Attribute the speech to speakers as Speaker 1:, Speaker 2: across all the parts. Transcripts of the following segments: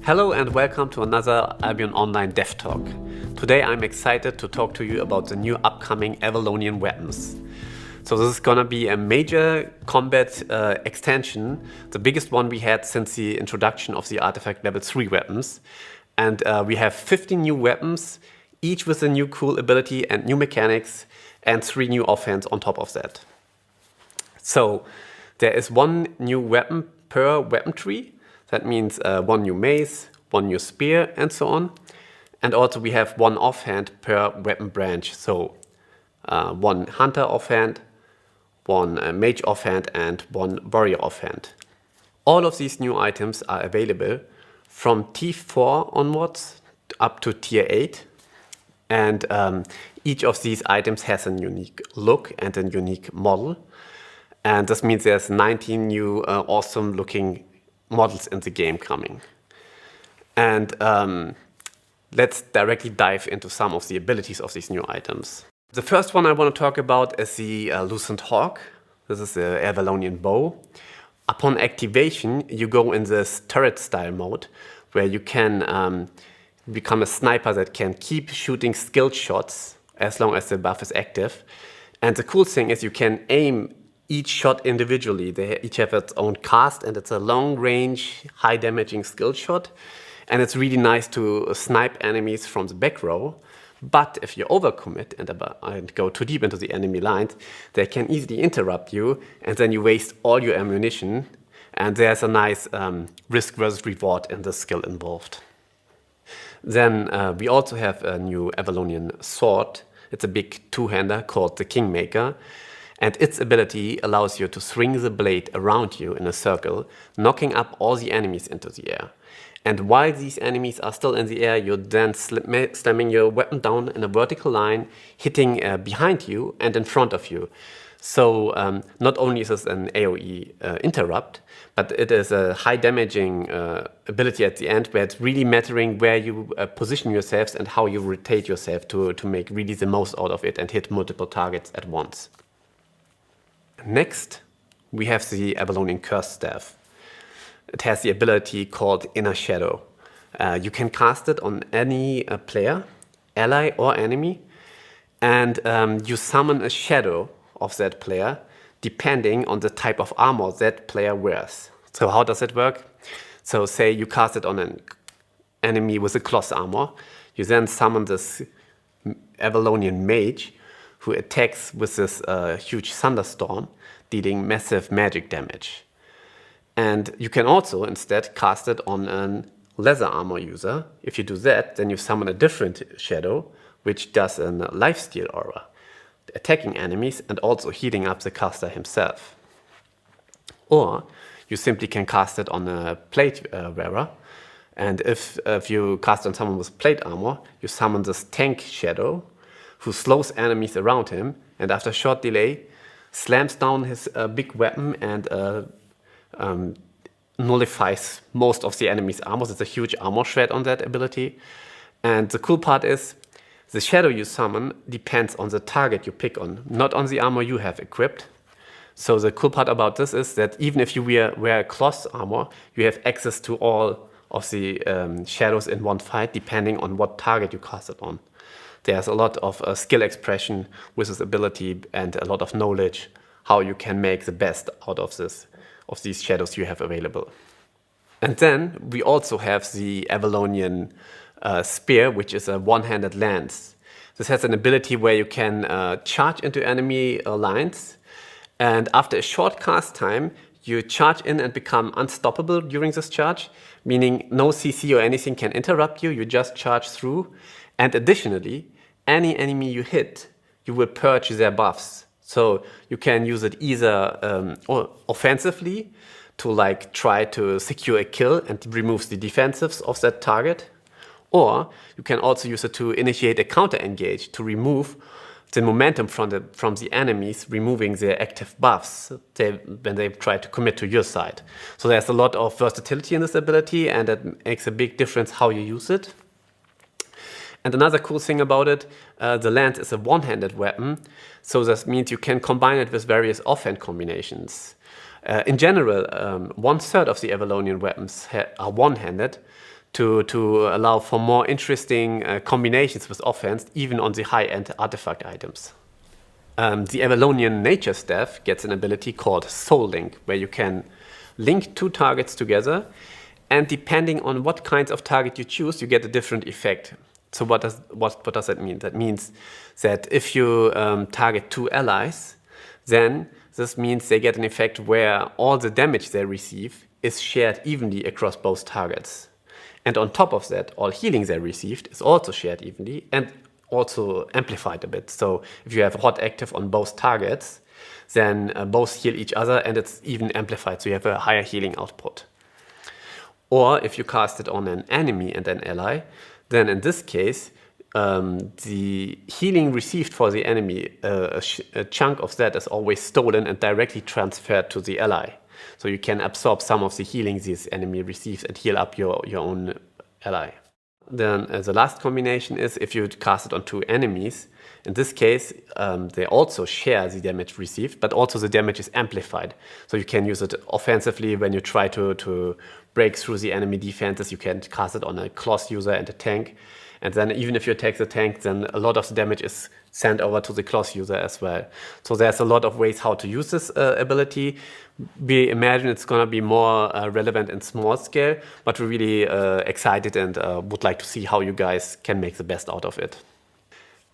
Speaker 1: Hello and welcome to another Albion Online Dev Talk. Today I'm excited to talk to you about the new upcoming Avalonian weapons. So this is gonna be a major combat extension, the biggest one we had since the introduction of the Artifact Level 3 weapons. And we have 15 new weapons, each with a new cool ability and new mechanics, and 3 new offhand on top of that. So there is one new weapon per weapon tree. That means one new mace, one new spear, and so on. And also we have one offhand per weapon branch. So one hunter offhand, one mage offhand, and one warrior offhand. All of these new items are available from T4 onwards up to Tier 8. And each of these items has a unique look and a unique model. And this means there's 19 new awesome looking models in the game coming. And let's directly dive into some of the abilities of these new items. The first one I want to talk about is the Lucent Hawk. This is the Avalonian bow. Upon activation, you go in this turret style mode where you can become a sniper that can keep shooting skilled shots as long as the buff is active. And the cool thing is you can aim each shot individually. They each have its own cast, and it's a long-range, high-damaging skill shot. And it's really nice to snipe enemies from the back row. But if you overcommit and go too deep into the enemy lines, they can easily interrupt you, and then you waste all your ammunition. And there's a nice risk versus reward in the skill involved. Then we also have a new Avalonian sword. It's a big two-hander called the Kingmaker. And its ability allows you to swing the blade around you in a circle, knocking up all the enemies into the air. And while these enemies are still in the air, you're then slamming your weapon down in a vertical line, hitting behind you and in front of you. So not only is this an AoE interrupt, but it is a high damaging ability at the end where it's really mattering where you position yourselves and how you rotate yourself to make really the most out of it and hit multiple targets at once. Next, we have the Avalonian Curse Staff. It has the ability called Inner Shadow. You can cast it on any player, ally or enemy, and you summon a shadow of that player depending on the type of armor that player wears. So how does it work? So say you cast it on an enemy with a cloth armor. You then summon this Avalonian mage who attacks with this huge thunderstorm, dealing massive magic damage. And you can also instead cast it on a leather armor user. If you do that, then you summon a different shadow, which does a lifesteal aura, attacking enemies and also healing up the caster himself. Or you simply can cast it on a plate wearer. And if you cast on someone with plate armor, you summon this tank shadow, who slows enemies around him, and after a short delay, slams down his big weapon and nullifies most of the enemy's armor. There's a huge armor shred on that ability. And the cool part is, the shadow you summon depends on the target you pick on, not on the armor you have equipped. So the cool part about this is that even if you wear cloth armor, you have access to all of the shadows in one fight, depending on what target you cast it on. There's a lot of skill expression with this ability and a lot of knowledge how you can make the best out of these shadows you have available. And then we also have the Avalonian Spear, which is a one-handed lance. This has an ability where you can charge into enemy lines, and after a short cast time, you charge in and become unstoppable during this charge, meaning no CC or anything can interrupt you, you just charge through. And additionally, any enemy you hit, you will purge their buffs. So you can use it either offensively to try to secure a kill and remove the defensives of that target. Or you can also use it to initiate a counter engage to remove the momentum from the enemies, removing their active buffs when they try to commit to your side. So there's a lot of versatility in this ability, and it makes a big difference how you use it. And another cool thing about it, the lance is a one-handed weapon, so that means you can combine it with various offhand combinations. In general, 1/3 of the Avalonian weapons are one-handed. to allow for more interesting combinations with offense, even on the high-end artifact items. The Avalonian nature staff gets an ability called Soul Link, where you can link two targets together, and depending on what kinds of target you choose, you get a different effect. So what does that mean? That means that if you target two allies, then this means they get an effect where all the damage they receive is shared evenly across both targets. And on top of that, all healing they received is also shared evenly and also amplified a bit. So if you have hot active on both targets, then both heal each other and it's even amplified, so you have a higher healing output. Or if you cast it on an enemy and an ally, then in this case, the healing received for the enemy, a chunk of that is always stolen and directly transferred to the ally. So you can absorb some of the healing this enemy receives and heal up your own ally. Then the last combination is if you cast it on two enemies. In this case, they also share the damage received, but also the damage is amplified. So you can use it offensively when you try to break through the enemy defenses. You can cast it on a class user and a tank. And then even if you attack the tank, then a lot of the damage is sent over to the class user as well. So there's a lot of ways how to use this ability. We imagine it's going to be more relevant in small scale, but we're really excited and would like to see how you guys can make the best out of it.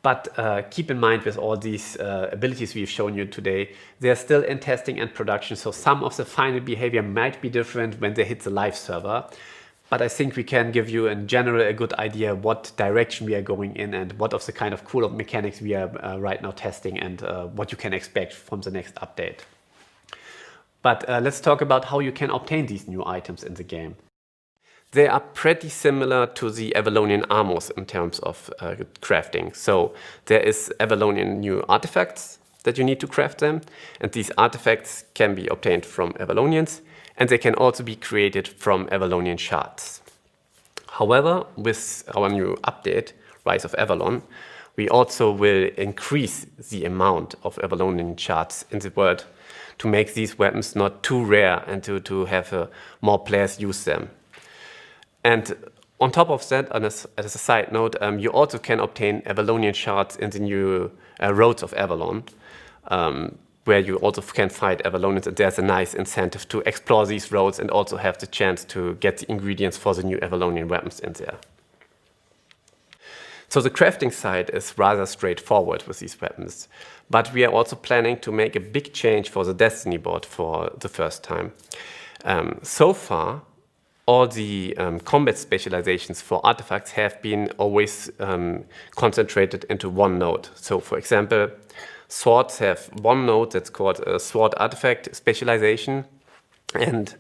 Speaker 1: But keep in mind with all these abilities we've shown you today, they're still in testing and production, so some of the final behavior might be different when they hit the live server. But I think we can give you in general a good idea what direction we are going in and what of the kind of cool mechanics we are right now testing and what you can expect from the next update. But let's talk about how you can obtain these new items in the game. They are pretty similar to the Avalonian armors in terms of crafting. So there is Avalonian new artifacts that you need to craft them, and these artifacts can be obtained from Avalonians, and they can also be created from Avalonian shards. However, with our new update, Rise of Avalon, we also will increase the amount of Avalonian shards in the world to make these weapons not too rare and to have more players use them. And on top of that, as a side note, you also can obtain Avalonian shards in the new Roads of Avalon, where you also can fight Avalonians, and there's a nice incentive to explore these roads and also have the chance to get the ingredients for the new Avalonian weapons in there. So the crafting side is rather straightforward with these weapons, but we are also planning to make a big change for the Destiny board for the first time. So far, all the combat specializations for artifacts have been always concentrated into one node. So for example, swords have one node that's called a sword artifact specialization, and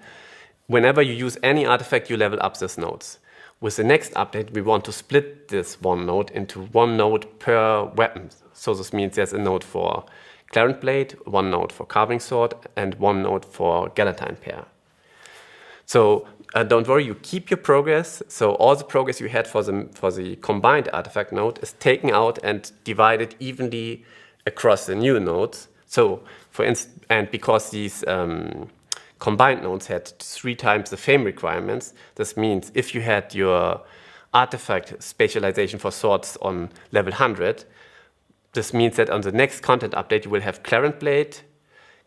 Speaker 1: whenever you use any artifact, you level up these nodes. With the next update, we want to split this one node into one node per weapon. So this means there's a node for Clarent Blade, one node for Carving Sword, and one node for Galatine Pair. So don't worry, you keep your progress. So all the progress you had for the combined artifact node is taken out and divided evenly across the new nodes. So for instance, and because these combined nodes had 3 times the fame requirements, this means if you had your artifact specialization for swords on level 100, this means that on the next content update you will have Clarent Blade,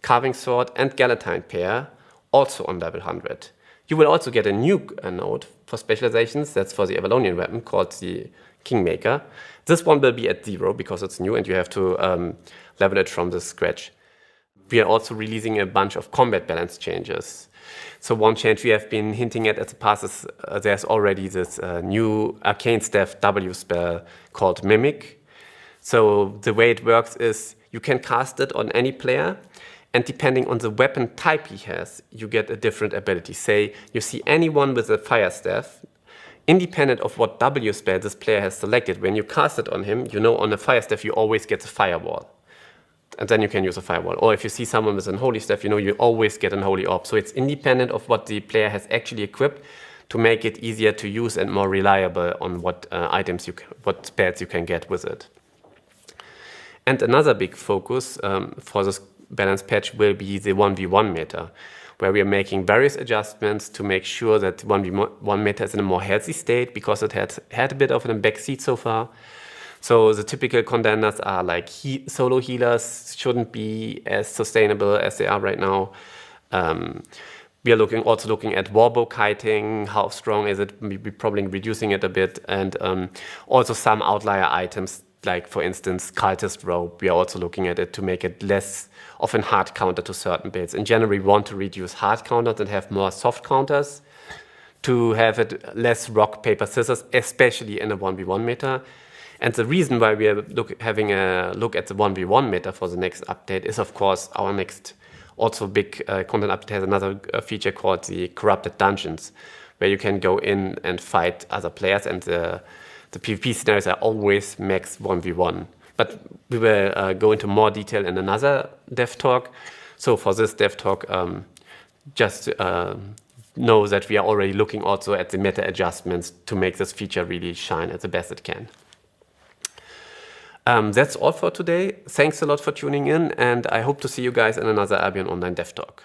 Speaker 1: Carving Sword, and Galatine Pair also on level 100. You will also get a new node for specializations, that's for the Avalonian weapon called the Kingmaker. This one will be at 0 because it's new and you have to level it from the scratch. We are also releasing a bunch of combat balance changes. So one change we have been hinting at the past is there's already this new Arcane Staff W spell called Mimic. So the way it works is you can cast it on any player, and depending on the weapon type he has, you get a different ability. Say you see anyone with a fire staff, independent of what W spell this player has selected, when you cast it on him, you know on a fire staff you always get a firewall. And then you can use a firewall. Or if you see someone with an holy staff, you know you always get an holy orb. So it's independent of what the player has actually equipped to make it easier to use and more reliable on what what spells you can get with it. And another big focus for this balance patch will be the 1v1 meta. where we are making various adjustments to make sure that 1v1 meta is in a more healthy state, because it had a bit of a backseat so far. So the typical contenders are like solo healers, shouldn't be as sustainable as they are right now. We are also looking at warbow kiting, how strong is it, we're probably reducing it a bit, and also some outlier items, like for instance cultist rope, we are also looking at it to make it less of a hard counter to certain builds. In general, we want to reduce hard counters and have more soft counters, to have it less rock, paper, scissors, especially in a 1v1 meta. And the reason why we are having a look at the 1v1 meta for the next update is, of course, our next also big content update has another feature called the corrupted dungeons, where you can go in and fight other players, and the PvP scenarios are always max 1v1. But we will go into more detail in another dev talk. So for this dev talk, just know that we are already looking also at the meta adjustments to make this feature really shine at the best it can. That's all for today. Thanks a lot for tuning in, and I hope to see you guys in another Albion Online Dev Talk.